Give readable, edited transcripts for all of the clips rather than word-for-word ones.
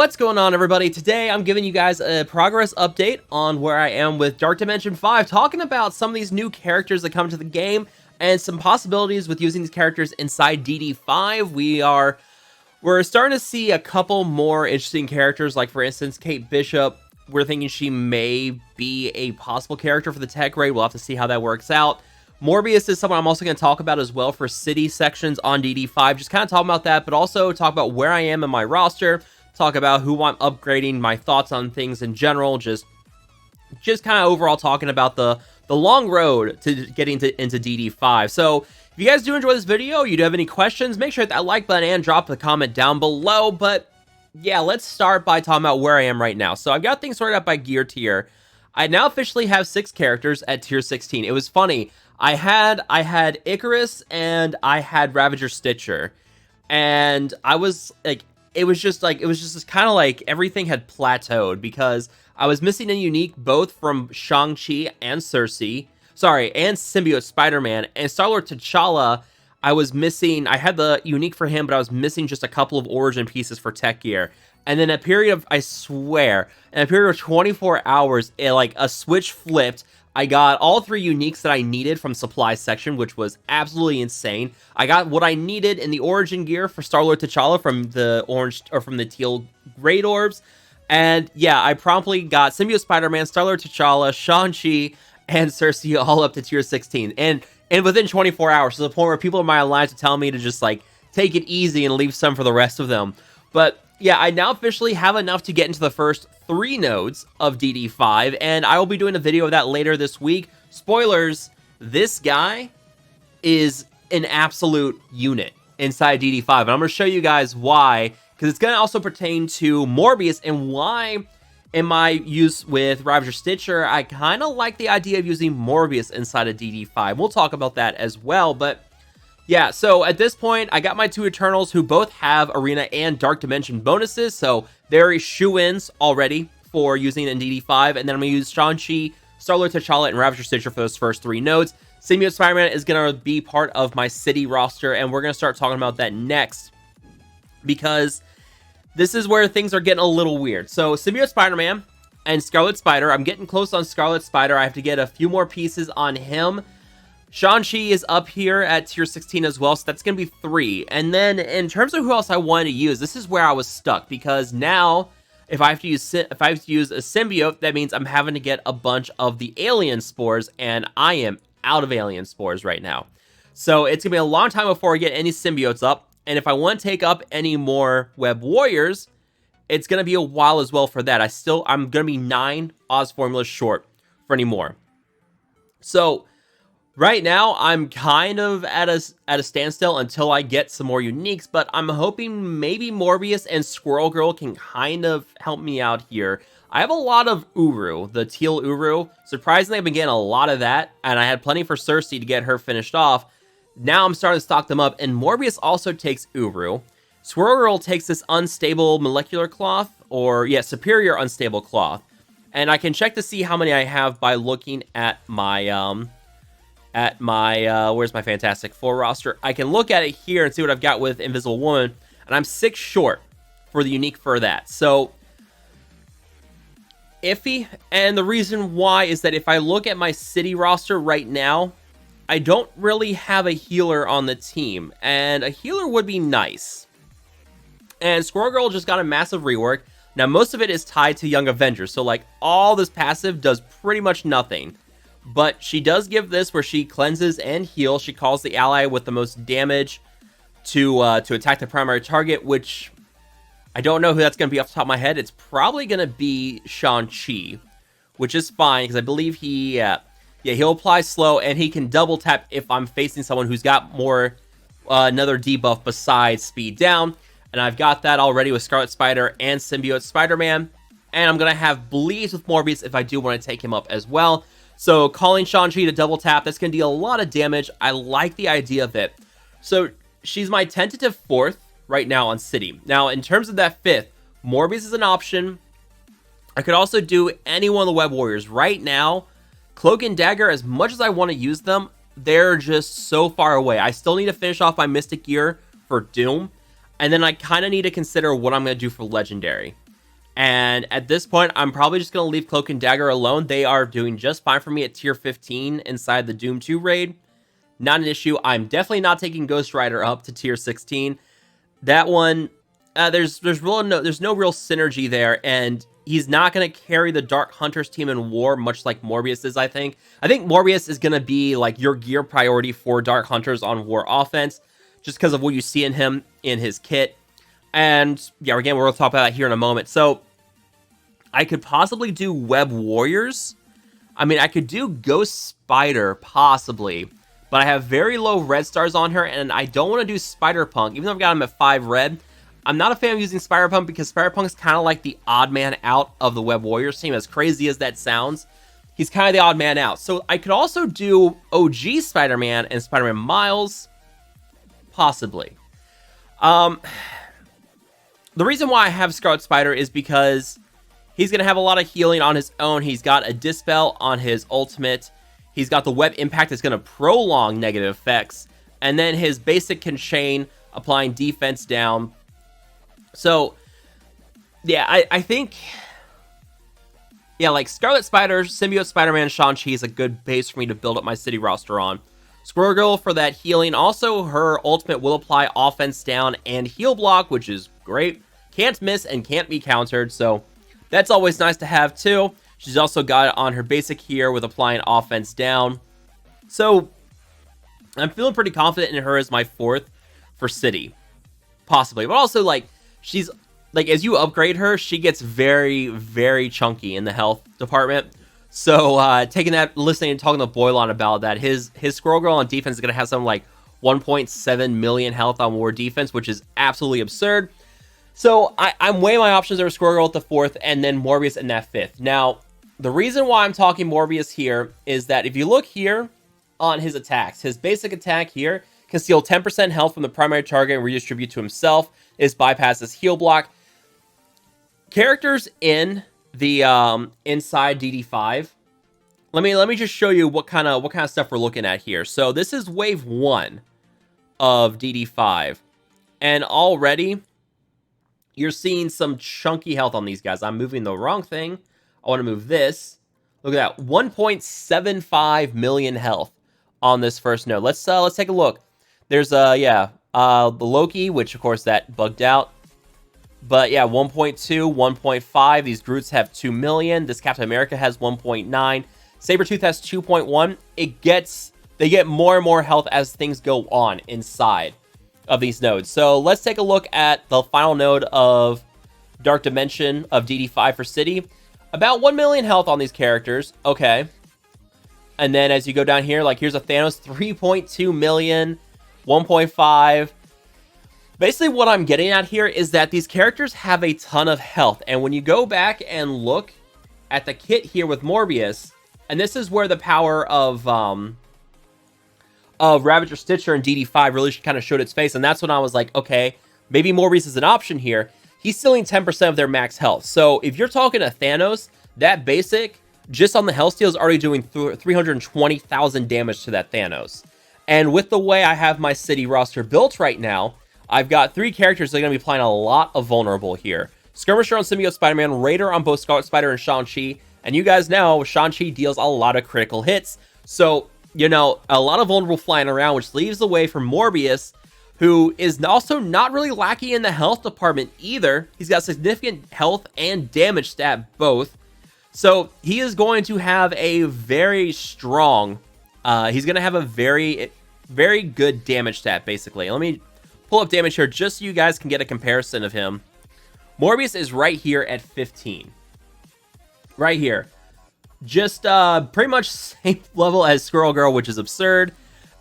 What's going on, everybody? Today I'm giving you guys a progress update on where I am with Dark Dimension 5, talking about some of these new characters that come to the game and some possibilities with using these characters inside DD5. We're starting to see a couple more interesting characters, like for instance Kate Bishop. We're thinking she may be a possible character for the tech raid. We'll have to see how that works out. Morbius is someone I'm also going to talk about as well for city sections on DD5. Just kind of talk about that, but also talk about where I am in my roster, talk about who I'm upgrading, my thoughts on things in general, just kind of overall talking about the long road to getting into DD5. So if you guys do enjoy this video, you do have any questions, make sure to hit that like button and drop a comment down below. But yeah, let's start by talking about where I am right now. So I've got things sorted out by gear tier. I now officially have 6 characters at tier 16. It was funny. I had Icarus and I had Ravager Stitcher, and I was like, it was just kind of like everything had plateaued because I was missing a unique both from Shang-Chi and Cersei, and Symbiote Spider-Man, and Star-Lord T'Challa. I had the unique for him, but I was missing just a couple of origin pieces for tech gear. And then in a period of 24 hours, a switch flipped. I got all 3 uniques that I needed from supply section, which was absolutely insane. I got what I needed in the origin gear for Star-Lord T'Challa from the teal great orbs. And yeah, I promptly got Symbiote Spider-Man, Star-Lord T'Challa, Shang-Chi, and Cersei all up to tier 16. And within 24 hours, to the point where people in my alliance are telling me to just take it easy and leave some for the rest of them. But yeah, I now officially have enough to get into the first 3 nodes of DD5, and I will be doing a video of that later this week. Spoilers, this guy is an absolute unit inside DD5, and I'm going to show you guys why, because it's going to also pertain to Morbius, and why in my use with Ravager Stitcher, I kind of like the idea of using Morbius inside of DD5. We'll talk about that as well, but yeah, so at this point, I got my 2 Eternals who both have Arena and Dark Dimension bonuses, so they're shoo-ins already for using in DD5, and then I'm going to use Shang-Chi, Star-Lord T'Challa, and Ravager Stitcher for those first 3 nodes. Symbiote Spider-Man is going to be part of my city roster, and we're going to start talking about that next, because this is where things are getting a little weird. So Symbiote Spider-Man and Scarlet Spider, I'm getting close on Scarlet Spider. I have to get a few more pieces on him. Shang-Chi is up here at tier 16 as well, so that's going to be 3. And then in terms of who else I wanted to use, this is where I was stuck, because now if I have to use a symbiote, that means I'm having to get a bunch of the alien spores, and I am out of alien spores right now. So it's going to be a long time before I get any symbiotes up, and if I want to take up any more web warriors, it's going to be a while as well for that. I'm going to be 9 Oz formulas short for any more. So right now, I'm kind of at a standstill until I get some more uniques, but I'm hoping maybe Morbius and Squirrel Girl can kind of help me out here. I have a lot of Uru, the teal Uru. Surprisingly, I've been getting a lot of that, and I had plenty for Cersei to get her finished off. Now I'm starting to stock them up, and Morbius also takes Uru. Squirrel Girl takes this unstable molecular cloth, superior unstable cloth. And I can check to see how many I have by looking at my where's my Fantastic Four roster. I can look at it here and see what I've got with Invisible Woman, and I'm 6 short for the unique for that. So iffy, and the reason why is that if I look at my city roster right now, I don't really have a healer on the team, and a healer would be nice. And Squirrel Girl just got a massive rework. Now most of it is tied to Young Avengers, so all this passive does pretty much nothing. But she does give this where she cleanses and heals. She calls the ally with the most damage to attack the primary target, which I don't know who that's going to be off the top of my head. It's probably going to be Shang-Chi, which is fine because I believe he'll apply slow, and he can double tap if I'm facing someone who's got more another debuff besides speed down. And I've got that already with Scarlet Spider and Symbiote Spider-Man. And I'm going to have Bleeds with Morbius if I do want to take him up as well. So calling Shang-Chi to double tap, that's going to deal a lot of damage. I like the idea of it. So she's my tentative 4th right now on City. Now, in terms of that 5th, Morbius is an option. I could also do any one of the Web Warriors. Right now, Cloak and Dagger, as much as I want to use them, they're just so far away. I still need to finish off my Mystic Gear for Doom. And then I kind of need to consider what I'm going to do for Legendary. And at this point, I'm probably just going to leave Cloak and Dagger alone. They are doing just fine for me at tier 15 inside the Doom 2 raid. Not an issue. I'm definitely not taking Ghost Rider up to tier 16. That one, there's no real synergy there, and he's not going to carry the Dark Hunters team in war, much like Morbius is, I think. I think Morbius is going to be like your gear priority for Dark Hunters on war offense, just because of what you see in him in his kit. And yeah, again, we're going to talk about that here in a moment. So I could possibly do Web Warriors. I mean, I could do Ghost Spider, possibly. But I have very low red stars on her, and I don't want to do Spider-Punk. Even though I've got him at 5 red, I'm not a fan of using Spider-Punk because Spider-Punk is kind of like the odd man out of the Web Warriors team. As crazy as that sounds, he's kind of the odd man out. So I could also do OG Spider-Man and Spider-Man Miles. Possibly. The reason why I have Scarlet Spider is because he's going to have a lot of healing on his own. He's got a Dispel on his ultimate. He's got the Web Impact that's going to prolong negative effects. And then his basic can chain, applying defense down. So, yeah, I think... yeah, like Scarlet Spider, Symbiote Spider-Man, Shang-Chi is a good base for me to build up my city roster on. Squirrel Girl for that healing. Also, her ultimate will apply offense down and heal block, which is great. Can't miss and can't be countered, so that's always nice to have too. She's also got it on her basic here with applying offense down. So I'm feeling pretty confident in her as my 4th for city. Possibly. But also, like, she's, like, as you upgrade her, she gets very, very chunky in the health department. So taking that, listening and talking to Boylon about that, his Squirrel Girl on defense is going to have something like 1.7 million health on war defense, which is absolutely absurd. So I'm weighing my options over Squirrel Girl at the 4th and then Morbius in that 5th. Now, the reason why I'm talking Morbius here is that if you look here on his attacks, his basic attack here can steal 10% health from the primary target and redistribute to himself. His bypasses heal block. Characters in the inside DD5. Let me just show you what kind of stuff we're looking at here. So this is wave 1 of DD5, and already you're seeing some chunky health on these guys. I'm moving the wrong thing. I want to move this. Look at that, 1.75 million health on this first node. Let's take a look. There's the Loki, which of course that bugged out. But yeah, 1.2, 1.5. These Groots have 2 million. This Captain America has 1.9. Sabretooth has 2.1. They get more and more health as things go on inside of these nodes. So let's take a look at the final node of Dark Dimension of DD5 for City. About 1 million health on these characters. Okay. And then as you go down here, like here's a Thanos, 3.2 million, 1.5. Basically what I'm getting at here is that these characters have a ton of health. And when you go back and look at the kit here with Morbius, and this is where the power of Ravager Stitcher and DD5 really kind of showed its face. And that's when I was like, okay, maybe Morbius is an option here. He's stealing 10% of their max health. So if you're talking to Thanos, that basic, just on the health steal, is already doing 320,000 damage to that Thanos. And with the way I have my city roster built right now, I've got 3 characters that are going to be playing a lot of vulnerable here. Skirmisher on Symbiote Spider-Man, Raider on both Scarlet Spider and Shang-Chi. And you guys know, Shang-Chi deals a lot of critical hits. So, you know, a lot of vulnerable flying around, which leaves the way for Morbius, who is also not really lacking in the health department either. He's got significant health and damage stat both. So he is going to have a very strong, he's going to have a very, very good damage stat, basically. Let me pull up damage here just so you guys can get a comparison of him. Morbius is right here at 15. Right here. Just pretty much same level as Squirrel Girl, which is absurd.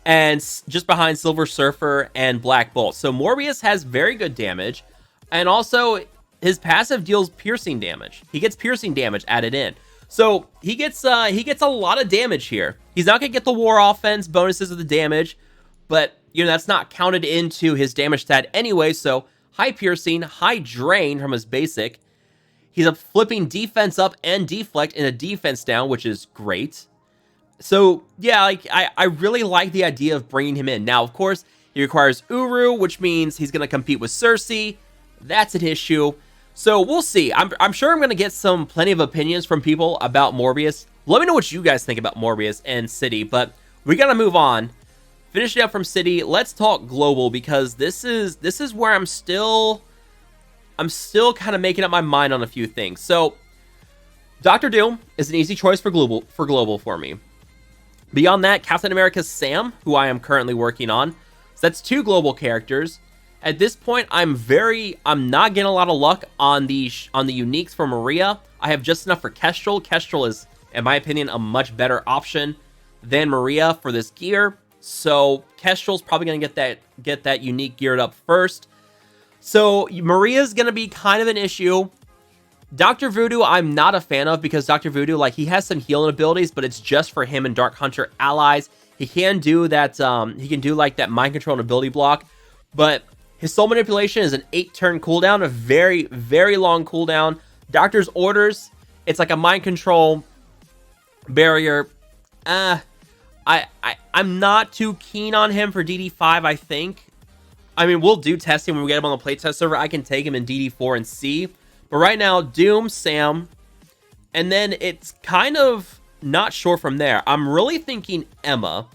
And just behind Silver Surfer and Black Bolt. So Morbius has very good damage. And also, his passive deals piercing damage. He gets piercing damage added in. So he gets a lot of damage here. He's not going to get the war offense bonuses of the damage. But, you know, that's not counted into his damage stat anyway. So high piercing, high drain from his basic. He's a flipping defense up and deflect in a defense down, which is great. So, yeah, like, I really like the idea of bringing him in. Now, of course, he requires Uru, which means he's going to compete with Cersei. That's an issue. So we'll see. I'm sure I'm going to get plenty of opinions from people about Morbius. Let me know what you guys think about Morbius and City, but we got to move on. Finish it up from City. Let's talk global, because this is where I'm still kind of making up my mind on a few things. So Doctor Doom is an easy choice for global for me. Beyond that, Captain America's Sam, who I am currently working on. So that's 2 global characters. At this point, I'm not getting a lot of luck on the uniques for Maria. I have just enough for Kestrel. Kestrel is, in my opinion, a much better option than Maria for this gear. So Kestrel's probably going to get that unique geared up first. So Maria's going to be kind of an issue. Dr. Voodoo, I'm not a fan of, because Dr. Voodoo, like, he has some healing abilities, but it's just for him and Dark Hunter allies. He can do that, he can do, like, that mind control and ability block, but his soul manipulation is an 8-turn cooldown, a very, very long cooldown. Doctor's Orders, it's like a mind control barrier. I'm not too keen on him for DD5, I think. I mean, we'll do testing when we get him on the playtest server. I can take him in DD4 and see. But right now, Doom, Sam, and then it's kind of not sure from there. I'm really thinking Emma.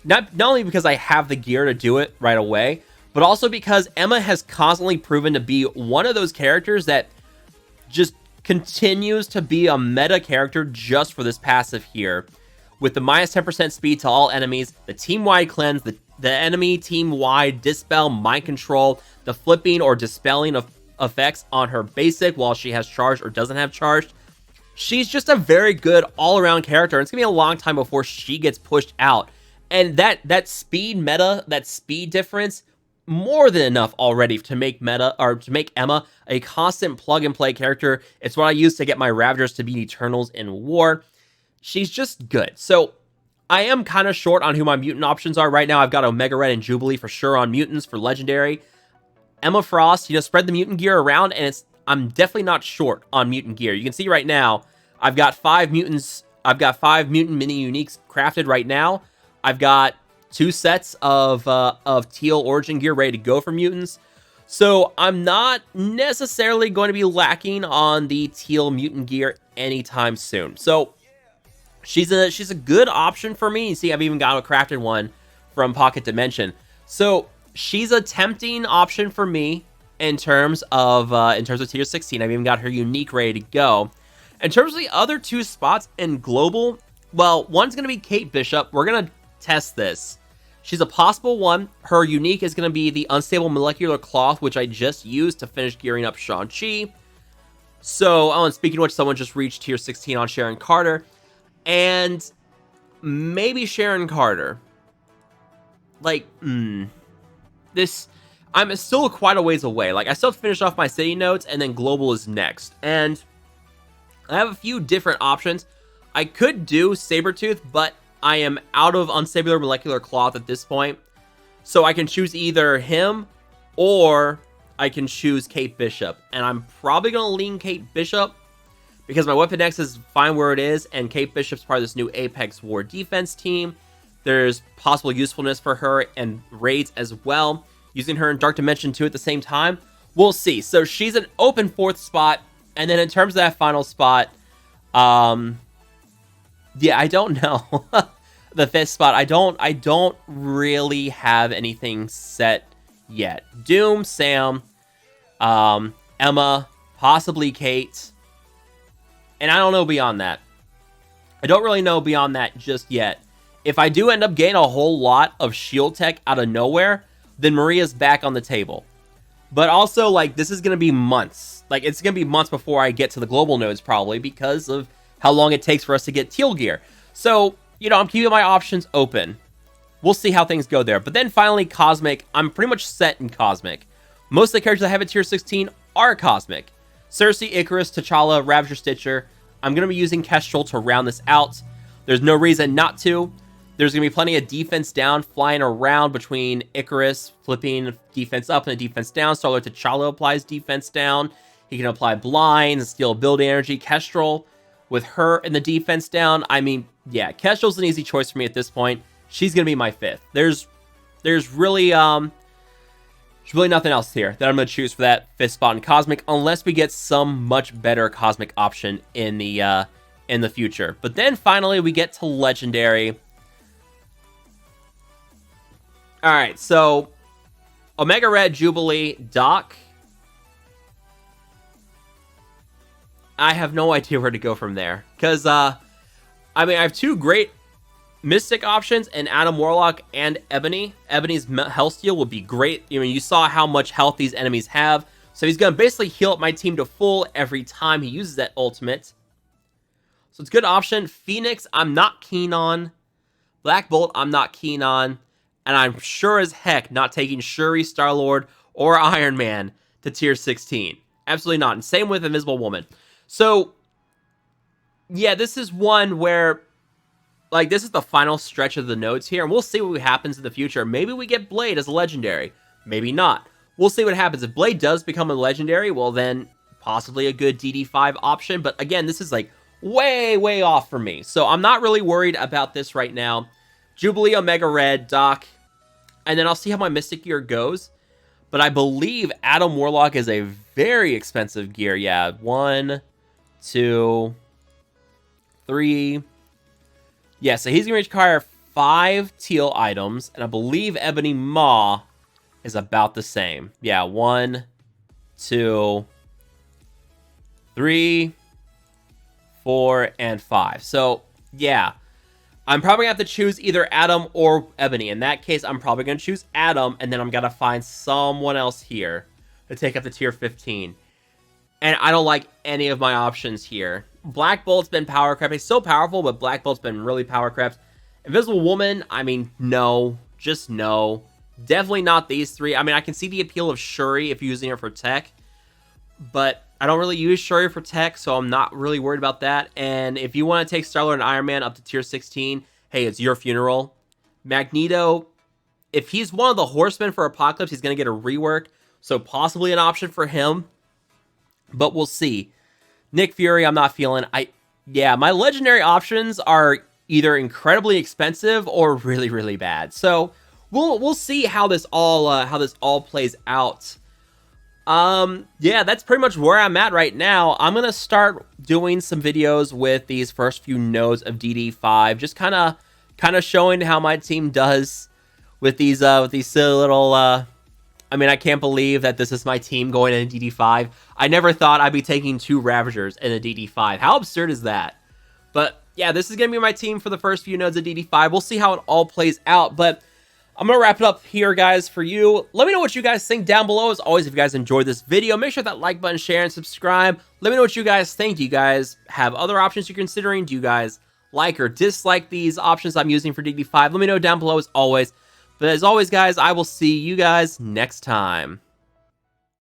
Not only because I have the gear to do it right away, but also because Emma has constantly proven to be one of those characters that just continues to be a meta character just for this passive here. With the minus 10% speed to all enemies, the team-wide cleanse, the enemy team-wide dispel, mind control, the flipping or dispelling of effects on her basic while she has charged or doesn't have charged. She's just a very good all-around character. It's gonna be a long time before she gets pushed out. And that speed meta, that speed difference, more than enough already to make Emma a constant plug-and-play character. It's what I use to get my Ravagers to beat Eternals in War. She's just good. So I am kind of short on who my mutant options are right now. I've got Omega Red and Jubilee for sure on mutants for Legendary. Emma Frost, spread the mutant gear around, and I'm definitely not short on mutant gear. You can see right now, I've got 5 mutants. I've got 5 mutant mini uniques crafted right now. I've got 2 sets of teal origin gear ready to go for mutants. So I'm not necessarily going to be lacking on the teal mutant gear anytime soon. So she's a good option for me. You see, I've even got a crafted one from Pocket Dimension. So she's a tempting option for me in terms of tier 16. I've even got her unique ready to go. In terms of the other 2 spots in global, well, one's going to be Kate Bishop. We're going to test this. She's a possible one. Her unique is going to be the Unstable Molecular Cloth, which I just used to finish gearing up Shang-Chi. So, and speaking of which, someone just reached tier 16 on Sharon Carter. And maybe Sharon Carter. Like, this, I'm still quite a ways away. Like, I still have to finish off my city notes, and then global is next. And I have a few different options. I could do Sabretooth, but I am out of Unstable Molecular Cloth at this point. So I can choose either him, or I can choose Kate Bishop. And I'm probably going to lean Kate Bishop, because my Weapon X is fine where it is, and Kate Bishop's part of this new Apex War defense team. There's possible usefulness for her and raids as well. Using her in Dark Dimension 2 at the same time. We'll see. So she's an open 4th spot. And then in terms of that final spot, yeah, I don't know. The 5th spot, I don't really have anything set yet. Doom, Sam, Emma, possibly Kate. And I don't know beyond that. I don't really know beyond that just yet. If I do end up getting a whole lot of shield tech out of nowhere, then Maria's back on the table. But also, like, this is going to be months. Like, it's going to be months before I get to the global nodes, probably, because of how long it takes for us to get teal gear. So, I'm keeping my options open. We'll see how things go there. But then finally, Cosmic. I'm pretty much set in Cosmic. Most of the characters I have at tier 16 are Cosmic. Cersei, Icarus, T'Challa, Ravager, Stitcher. I'm going to be using Kestrel to round this out. There's no reason not to. There's going to be plenty of defense down flying around between Icarus flipping defense up and a defense down. Star-Lord T'Challa applies defense down. He can apply blinds and steal ability energy. Kestrel with her in the defense down. I mean, yeah, Kestrel's an easy choice for me at this point. She's going to be my 5th. There's really, There's really nothing else here that I'm going to choose for that 5th spot in Cosmic, unless we get some much better Cosmic option in the future. But then finally we get to Legendary. All right, so Omega Red, Jubilee, Doc. I have no idea where to go from there. Because, I mean, I have 2 great Mystic options in Adam Warlock and Ebony. Ebony's health steal would be great. I mean, you saw how much health these enemies have. So he's going to basically heal up my team to full every time he uses that ultimate. So it's a good option. Phoenix, I'm not keen on. Black Bolt, I'm not keen on. And I'm sure as heck not taking Shuri, Star-Lord, or Iron Man to tier 16. Absolutely not. And same with Invisible Woman. So, yeah, this is one where, like, this is the final stretch of the nodes here, and we'll see what happens in the future. Maybe we get Blade as a legendary. Maybe not. We'll see what happens. If Blade does become a legendary, well, then possibly a good DD5 option. But again, this is, like, way, way off for me. So I'm not really worried about this right now. Jubilee, Omega Red, Doc, and then I'll see how my Mystic gear goes. But I believe Adam Warlock is a very expensive gear. Yeah, 1, 2, 3... Yeah, so he's going to require 5 teal items, and I believe Ebony Maw is about the same. Yeah, 1, 2, 3, 4, and 5. So, yeah, I'm probably going to have to choose either Adam or Ebony. In that case, I'm probably going to choose Adam, and then I'm going to find someone else here to take up the tier 15. And I don't like any of my options here. Black Bolt's been power crept. He's so powerful, but Black Bolt's been really power crept. Invisible Woman, I mean, no. Just no. Definitely not these 3. I mean, I can see the appeal of Shuri if you're using her for tech. But I don't really use Shuri for tech, so I'm not really worried about that. And if you want to take Star-Lord and Iron Man up to tier 16, hey, it's your funeral. Magneto, if he's one of the Horsemen for Apocalypse, he's going to get a rework. So possibly an option for him. But we'll see. Nick Fury, I'm not feeling. Yeah, my legendary options are either incredibly expensive or really, really bad. So we'll see how this all plays out. Yeah, that's pretty much where I'm at right now. I'm gonna start doing some videos with these first few nodes of DD5, just kind of showing how my team does with these silly little. I mean, I can't believe that this is my team going into DD5. I never thought I'd be taking 2 Ravagers in a DD5. How absurd is that? But yeah, this is going to be my team for the first few nodes of DD5. We'll see how it all plays out. But I'm going to wrap it up here, guys, for you. Let me know what you guys think down below. As always, if you guys enjoyed this video, make sure that like button, share, and subscribe. Let me know what you guys think. Do you guys have other options you're considering? Do you guys like or dislike these options I'm using for DD5? Let me know down below, as always. But as always, guys, I will see you guys next time.